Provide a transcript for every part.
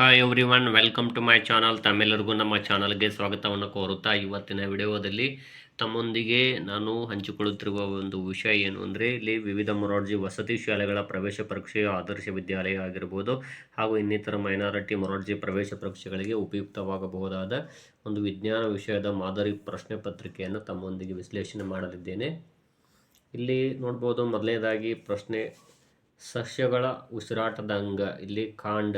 Hi everyone, welcome to my channel. ತಮ್ಮೆಲ್ಲರಿಗೂ ನಮ್ಮ ಚಾನಲ್ಗೆ ಸ್ವಾಗತವನ್ನು ಕೋರುತ್ತಾ ಇವತ್ತಿನ ವಿಡಿಯೋದಲ್ಲಿ ತಮ್ಮೊಂದಿಗೆ ನಾನು ಹಂಚಿಕೊಳ್ಳುತ್ತಿರುವ ಒಂದು ವಿಷಯ ಏನು ಅಂದರೆ, ಇಲ್ಲಿ ವಿವಿಧ ಮೊರಾರ್ಜಿ ವಸತಿ ಶಾಲೆಗಳ ಪ್ರವೇಶ ಪರೀಕ್ಷೆಯ ಆದರ್ಶ ವಿದ್ಯಾಲಯ ಆಗಿರ್ಬೋದು ಹಾಗೂ ಇನ್ನಿತರ ಮೈನಾರಿಟಿ ಮೊರಾರ್ಜಿ ಪ್ರವೇಶ ಪರೀಕ್ಷೆಗಳಿಗೆ ಉಪಯುಕ್ತವಾಗಬಹುದಾದ ಒಂದು ವಿಜ್ಞಾನ ವಿಷಯದ ಮಾದರಿ ಪ್ರಶ್ನೆ ಪತ್ರಿಕೆಯನ್ನು ತಮ್ಮೊಂದಿಗೆ ವಿಶ್ಲೇಷಣೆ ಮಾಡಲಿದ್ದೇನೆ. ಇಲ್ಲಿ ನೋಡ್ಬೋದು, ಮೊದಲನೇದಾಗಿ ಪ್ರಶ್ನೆ ಸಸ್ಯಗಳ ಉಸಿರಾಟದ ಅಂಗ. ಇಲ್ಲಿ ಕಾಂಡ,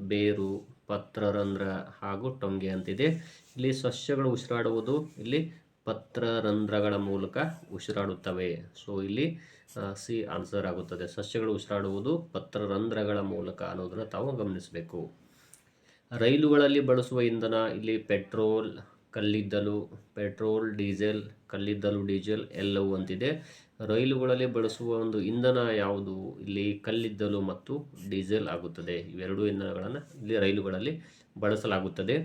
ಬೇರು, ಪತ್ರರಂಧ್ರ ಹಾಗೂ ಟೊಂಗೆ ಅಂತಿದೆ. ಇಲ್ಲಿ ಸಸ್ಯಗಳು ಉಸಿರಾಡುವುದು ಇಲ್ಲಿ ಪತ್ರರಂಧ್ರಗಳ ಮೂಲಕ ಉಸಿರಾಡುತ್ತವೆ. ಸೊ ಇಲ್ಲಿ ಸಿ ಆನ್ಸರ್ ಆಗುತ್ತದೆ. ಸಸ್ಯಗಳು ಉಸಿರಾಡುವುದು ಪತ್ರರಂಧ್ರಗಳ ಮೂಲಕ ಅನ್ನೋದನ್ನು ತಾವು ಗಮನಿಸಬೇಕು. ರೈಲುಗಳಲ್ಲಿ ಬಳಸುವ ಇಂಧನ ಇಲ್ಲಿ ಪೆಟ್ರೋಲ್, ಡೀಸೆಲ್, ಕಲ್ಲಿದ್ದಲು, ಡೀಸೆಲ್ ಎಲ್ಲವೂ ಅಂತಿದೆ. ರೈಲುಗಳಲ್ಲಿ ಬಳಸುವ ಒಂದು ಇಂಧನ ಯಾವುದು? ಇಲ್ಲಿ ಕಲ್ಲಿದ್ದಲು ಮತ್ತು ಡೀಸೆಲ್ ಆಗುತ್ತದೆ. ಇವೆರಡು ಇಂಧನಗಳನ್ನು ಇಲ್ಲಿ ರೈಲುಗಳಲ್ಲಿ ಬಳಸಲಾಗುತ್ತದೆ.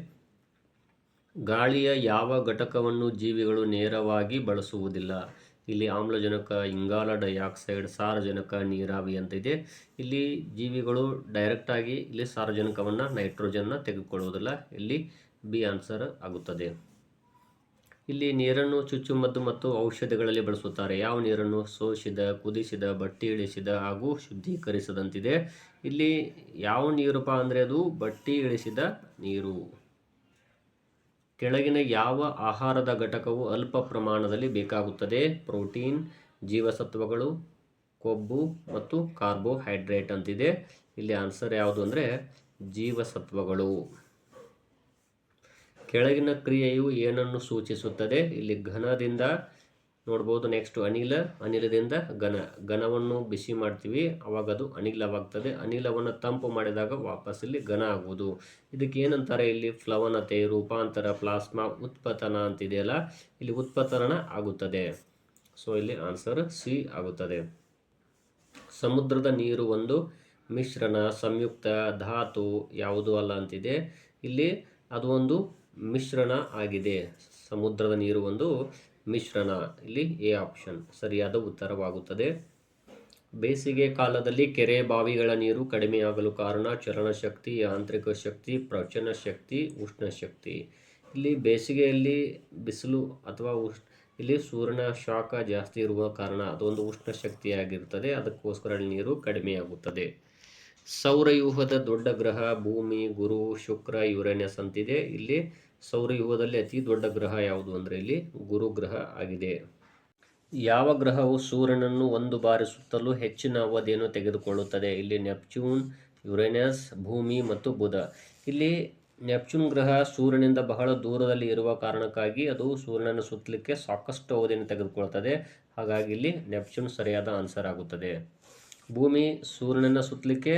ಗಾಳಿಯ ಯಾವ ಘಟಕವನ್ನು ಜೀವಿಗಳು ನೇರವಾಗಿ ಬಳಸುವುದಿಲ್ಲ? ಇಲ್ಲಿ ಆಮ್ಲಜನಕ, ಇಂಗಾಲ ಡೈಆಕ್ಸೈಡ್, ಸಾರಜನಕ, ನೀರಾವಿ ಅಂತ ಇದೆ. ಇಲ್ಲಿ ಜೀವಿಗಳು ಡೈರೆಕ್ಟಾಗಿ ಇಲ್ಲಿ ಸಾರಜನಕವನ್ನು, ನೈಟ್ರೋಜನ್ನ ತೆಗೆದುಕೊಳ್ಳುವುದಿಲ್ಲ. ಇಲ್ಲಿ ಬಿ ಆನ್ಸರ್ ಆಗುತ್ತದೆ. ಇಲ್ಲಿ ನೀರನ್ನು ಚುಚ್ಚುಮದ್ದು ಮತ್ತು ಔಷಧಿಗಳಲ್ಲಿ ಬಳಸುತ್ತಾರೆ. ಯಾವ ನೀರನ್ನು? ಸೋಸಿದ, ಕುದಿಸಿದ, ಬಟ್ಟಿ ಇಳಿಸಿದ ಹಾಗೂ ಶುದ್ಧೀಕರಿಸದಂತಿದೆ. ಇಲ್ಲಿ ಯಾವ ನೀರಪ್ಪ ಅಂದರೆ ಅದು ಬಟ್ಟಿ ಇಳಿಸಿದ ನೀರು. ಕೆಳಗಿನ ಯಾವ ಆಹಾರದ ಘಟಕವು ಅಲ್ಪ ಪ್ರಮಾಣದಲ್ಲಿ ಬೇಕಾಗುತ್ತದೆ? ಪ್ರೋಟೀನ್, ಜೀವಸತ್ವಗಳು, ಕೊಬ್ಬು ಮತ್ತು ಕಾರ್ಬೋಹೈಡ್ರೇಟ್ ಅಂತಿದೆ. ಇಲ್ಲಿ ಆನ್ಸರ್ ಯಾವುದು ಅಂದರೆ ಜೀವಸತ್ವಗಳು. ಕೆಳಗಿನ ಕ್ರಿಯೆಯು ಏನನ್ನು ಸೂಚಿಸುತ್ತದೆ? ಇಲ್ಲಿ ಘನದಿಂದ ನೋಡ್ಬೋದು. ನೆಕ್ಸ್ಟ್ ಅನಿಲದಿಂದ ಘನವನ್ನು ಬಿಸಿ ಮಾಡ್ತೀವಿ, ಅವಾಗ ಅದು ಅನಿಲವಾಗ್ತದೆ. ಅನಿಲವನ್ನು ತಂಪು ಮಾಡಿದಾಗ ವಾಪಸ್ ಇಲ್ಲಿ ಘನ ಆಗುವುದು. ಇದಕ್ಕೆ ಏನಂತಾರೆ? ಇಲ್ಲಿ ಪ್ಲವನತೆ, ರೂಪಾಂತರ, ಪ್ಲಾಸ್ಮಾ ಉತ್ಪತನ ಅಂತಿದೆಯಲ್ಲ, ಇಲ್ಲಿ ಉತ್ಪತನ ಆಗುತ್ತದೆ. ಸೊ ಇಲ್ಲಿ ಆನ್ಸರ್ ಸಿ ಆಗುತ್ತದೆ. ಸಮುದ್ರದ ನೀರು ಒಂದು ಮಿಶ್ರಣ, ಸಂಯುಕ್ತ, ಧಾತು ಯಾವುದು ಅಲ್ಲ ಅಂತಿದೆ. ಇಲ್ಲಿ ಅದು ಒಂದು ಮಿಶ್ರಣ ಆಗಿದೆ. ಸಮುದ್ರದ ನೀರು ಒಂದು ಮಿಶ್ರಣ. ಇಲ್ಲಿ ಎ ಆಪ್ಷನ್ ಸರಿಯಾದ ಉತ್ತರವಾಗುತ್ತದೆ. ಬೇಸಿಗೆ ಕಾಲದಲ್ಲಿ ಕೆರೆ ಬಾವಿಗಳ ನೀರು ಕಡಿಮೆಯಾಗಲು ಕಾರಣ? ಚಲನಶಕ್ತಿ, ಯಾಂತ್ರಿಕ ಶಕ್ತಿ, ಪ್ರಚನ ಶಕ್ತಿ, ಉಷ್ಣಶಕ್ತಿ. ಇಲ್ಲಿ ಬೇಸಿಗೆಯಲ್ಲಿ ಬಿಸಿಲು ಅಥವಾ ಇಲ್ಲಿ ಸೂರ್ಯನ ಶಾಖ ಜಾಸ್ತಿ ಇರುವ ಕಾರಣ ಅದೊಂದು ಉಷ್ಣಶಕ್ತಿಯಾಗಿರ್ತದೆ. ಅದಕ್ಕೋಸ್ಕರ ನೀರು ಕಡಿಮೆಯಾಗುತ್ತದೆ. ಸೌರವ್ಯೂಹದ ದೊಡ್ಡ ಗ್ರಹ ಭೂಮಿ, ಗುರು, ಶುಕ್ರ, ಯುರೇನಸ್ ಅಂತಿದೆ. ಇಲ್ಲಿ ಸೌರವ್ಯೂಹದಲ್ಲಿ ಅತಿ ದೊಡ್ಡ ಗ್ರಹ ಯಾವುದು ಅಂದರೆ ಇಲ್ಲಿ ಗುರು ಗ್ರಹ ಆಗಿದೆ. ಯಾವ ಗ್ರಹವು ಸೂರ್ಯನನ್ನು ಒಂದು ಬಾರಿ ಸುತ್ತಲೂ ಹೆಚ್ಚಿನ ಅವಧಿಯನ್ನು ತೆಗೆದುಕೊಳ್ಳುತ್ತದೆ? ಇಲ್ಲಿ ನೆಪ್ಚೂನ್, ಯುರೇನಸ್, ಭೂಮಿ ಮತ್ತು ಬುಧ. ಇಲ್ಲಿ ನೆಪ್ಚೂನ್ ಗ್ರಹ ಸೂರ್ಯನಿಂದ ಬಹಳ ದೂರದಲ್ಲಿ ಇರುವ ಕಾರಣಕ್ಕಾಗಿ ಅದು ಸೂರ್ಯನನ್ನು ಸುತ್ತಲಿಕ್ಕೆ ಸಾಕಷ್ಟು ಅವಧಿಯನ್ನು ತೆಗೆದುಕೊಳ್ಳುತ್ತದೆ. ಹಾಗಾಗಿ ಇಲ್ಲಿ ನೆಪ್ಚೂನ್ ಸರಿಯಾದ ಆನ್ಸರ್ ಆಗುತ್ತದೆ. ಭೂಮಿ ಸೂರ್ಯನನ್ನು ಸುತ್ತಲಿಕ್ಕೆ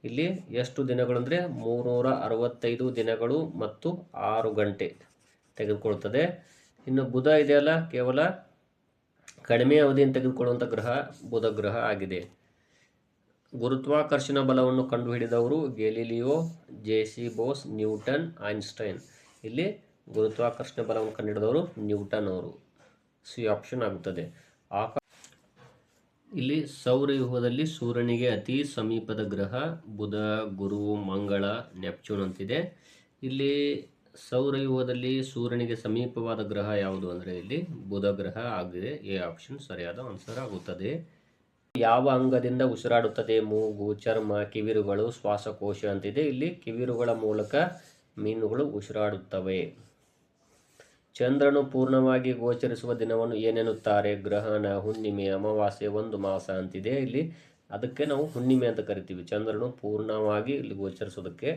ಇಲ್ಲಿ ಎಷ್ಟು ದಿನಗಳು ಅಂದರೆ 365 ದಿನಗಳು ಮತ್ತು 6 ಗಂಟೆ ತೆಗೆದುಕೊಳ್ಳುತ್ತದೆ. ಇನ್ನು ಬುಧ ಇದೆಯಲ್ಲ, ಕೇವಲ ಕಡಿಮೆ ಅವಧಿಯನ್ನು ತೆಗೆದುಕೊಳ್ಳುವಂಥ ಗ್ರಹ ಬುಧ ಗ್ರಹ ಆಗಿದೆ. ಗುರುತ್ವಾಕರ್ಷಣ ಬಲವನ್ನು ಕಂಡುಹಿಡಿದವರು ಗ್ಯಾಲಿಲಿಯೋ, ಜೆ.ಸಿ. Bose, Newton, Einstein. ಇಲ್ಲಿ ಗುರುತ್ವಾಕರ್ಷಣ ಬಲವನ್ನು ಕಂಡುಹಿಡಿದವರು ನ್ಯೂಟನ್ ಅವರು. ಸಿ ಆಪ್ಷನ್ ಆಗುತ್ತದೆ. ಇಲ್ಲಿ ಸೌರವ್ಯೂಹದಲ್ಲಿ ಸೂರ್ಯನಿಗೆ ಅತಿ ಸಮೀಪದ ಗ್ರಹ ಬುಧ, ಗುರು, ಮಂಗಳ, ನೆಪ್ಚೂನ್ ಅಂತಿದೆ. ಇಲ್ಲಿ ಸೌರವ್ಯೂಹದಲ್ಲಿ ಸೂರ್ಯನಿಗೆ ಸಮೀಪವಾದ ಗ್ರಹ ಯಾವುದು ಅಂದರೆ ಇಲ್ಲಿ ಬುಧ ಗ್ರಹ ಆಗಿದೆ. ಎ ಆಪ್ಷನ್ ಸರಿಯಾದ ಆನ್ಸರ್ ಆಗುತ್ತದೆ. ಯಾವ ಅಂಗದಿಂದ ಉಸಿರಾಡುತ್ತದೆ? ಮೂಗು, ಚರ್ಮ, ಕಿವಿರುಗಳು, ಶ್ವಾಸಕೋಶ ಅಂತಿದೆ. ಇಲ್ಲಿ ಕಿವಿರುಗಳ ಮೂಲಕ ಮೀನುಗಳು ಉಸಿರಾಡುತ್ತವೆ. ಚಂದ್ರನು ಪೂರ್ಣವಾಗಿ ಗೋಚರಿಸುವ ದಿನವನ್ನು ಏನೆನ್ನುತ್ತಾರೆ? ಗ್ರಹಣ, ಹುಣ್ಣಿಮೆ, ಅಮಾವಾಸ್ಯೆ, ಒಂದು ಮಾಸ ಅಂತಿದೆ. ಇಲ್ಲಿ ಅದಕ್ಕೆ ನಾವು ಹುಣ್ಣಿಮೆ ಅಂತ ಕರಿತೀವಿ, ಚಂದ್ರನು ಪೂರ್ಣವಾಗಿ ಇಲ್ಲಿ ಗೋಚರಿಸೋದಕ್ಕೆ.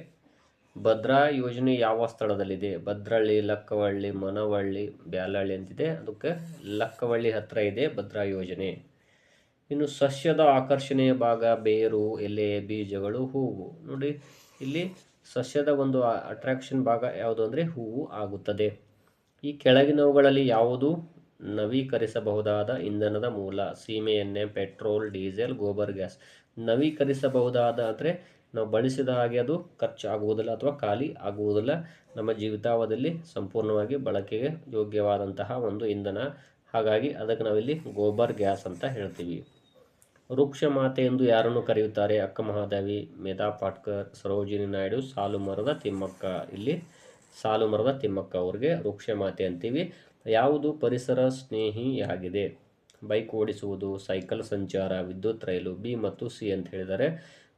ಭದ್ರಾ ಯೋಜನೆ ಯಾವ ಸ್ಥಳದಲ್ಲಿದೆ? ಭದ್ರಳ್ಳಿ, ಲಕ್ಕವಳ್ಳಿ, ಮನವಳ್ಳಿ, ಬ್ಯಾಲಹಳ್ಳಿ ಅಂತಿದೆ. ಅದಕ್ಕೆ ಲಕ್ಕವಳ್ಳಿ ಹತ್ತಿರ ಇದೆ ಭದ್ರಾ ಯೋಜನೆ. ಇನ್ನು ಸಸ್ಯದ ಆಕರ್ಷಣೆಯ ಭಾಗ ಬೇರು, ಎಲೆ, ಬೀಜಗಳು, ಹೂವು. ನೋಡಿ, ಇಲ್ಲಿ ಸಸ್ಯದ ಒಂದು ಅಟ್ರಾಕ್ಷನ್ ಭಾಗ ಯಾವುದು ಅಂದರೆ ಹೂವು ಆಗುತ್ತದೆ. ಈ ಕೆಳಗಿನವುಗಳಲ್ಲಿ ಯಾವುದು ನವೀಕರಿಸಬಹುದಾದ ಇಂಧನದ ಮೂಲ? ಸೀಮೆ ಎಣ್ಣೆ, ಪೆಟ್ರೋಲ್, ಡೀಸೆಲ್, ಗೋಬರ್ ಗ್ಯಾಸ್. ನವೀಕರಿಸಬಹುದಾದ ಅಂದರೆ ನಾವು ಬಳಸಿದ ಹಾಗೆ ಅದು ಖರ್ಚಾಗುವುದಿಲ್ಲ ಅಥವಾ ಖಾಲಿ ಆಗುವುದಿಲ್ಲ. ನಮ್ಮ ಜೀವಿತಾವಧಿಯಲ್ಲಿ ಸಂಪೂರ್ಣವಾಗಿ ಬಳಕೆಗೆ ಯೋಗ್ಯವಾದಂತಹ ಒಂದು ಇಂಧನ. ಹಾಗಾಗಿ ಅದಕ್ಕೆ ನಾವಿಲ್ಲಿ ಗೋಬರ್ ಗ್ಯಾಸ್ ಅಂತ ಹೇಳ್ತೀವಿ. ವೃಕ್ಷ ಮಾತೆ ಎಂದು ಯಾರನ್ನು ಕರೆಯುತ್ತಾರೆ? ಅಕ್ಕ ಮಹಾದೇವಿ, ಮೇಧಾ ಪಾಟ್ಕರ್, ಸರೋಜಿನಿ ನಾಯ್ಡು, ಸಾಲು ಮರದ ತಿಮ್ಮಕ್ಕ. ಇಲ್ಲಿ ಸಾಲು ಮರದ ತಿಮ್ಮಕ್ಕ ಅವ್ರಿಗೆ ವೃಕ್ಷ ಮಾತೆ ಅಂತೀವಿ. ಯಾವುದು ಪರಿಸರ ಸ್ನೇಹಿಯಾಗಿದೆ? ಬೈಕ್ ಓಡಿಸುವುದು, ಸೈಕಲ್ ಸಂಚಾರ, ವಿದ್ಯುತ್ ರೈಲು. ಬಿ ಮತ್ತು ಸಿ ಅಂತ ಹೇಳಿದ್ದಾರೆ.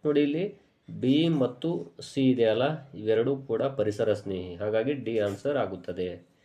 ನೋಡಿ ಇಲ್ಲಿ ಬಿ ಮತ್ತು ಸಿ ಇದೆಯಲ್ಲ, ಇವೆರಡೂ ಕೂಡ ಪರಿಸರ ಸ್ನೇಹಿ, ಹಾಗಾಗಿ ಡಿ ಆನ್ಸರ್ ಆಗುತ್ತದೆ.